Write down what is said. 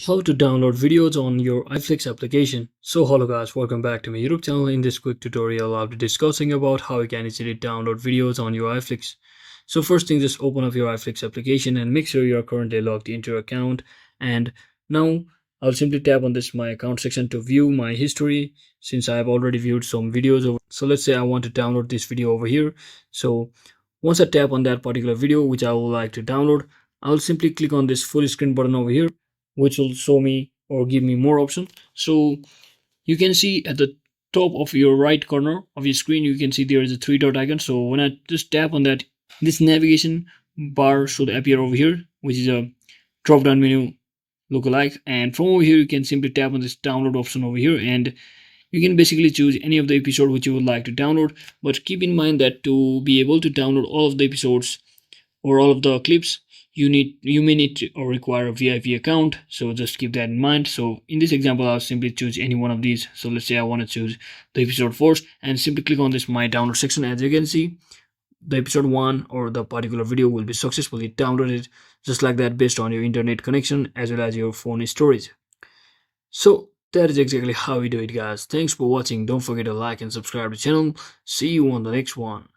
How to download videos on your Iflix application. So hello guys, welcome back to my YouTube channel. In this quick tutorial I'll be discussing about how you can easily download videos on your Iflix. So first thing, just open up your Iflix application and make sure you are currently logged into your account. And now I'll simply tap on this my account section to view my history, since I have already viewed some videos over. So let's say I want to download this video over here. So once I tap on that particular video which I would like to download, I'll simply click on this full screen button over here, which will show me or give me more options. So you can see at the top of your right corner of your screen, you can see there is a three dot icon. So when I just tap on that, this navigation bar should appear over here, which is a drop down menu lookalike. And from over here, you can simply tap on this download option over here, and you can basically choose any of the episode which you would like to download. But keep in mind that to be able to download all of the episodes or all of the clips, you may need to or require a VIP account. So just keep that in mind. So in this example, I'll simply choose any one of these. So let's say I want to choose the episode first and simply click on this my download section. As you can see, the episode 1 or the particular video will be successfully downloaded just like that, based on your internet connection as well as your phone storage. So that is exactly how we do it, guys. Thanks for watching. Don't forget to like and subscribe to the channel. See you on the next one.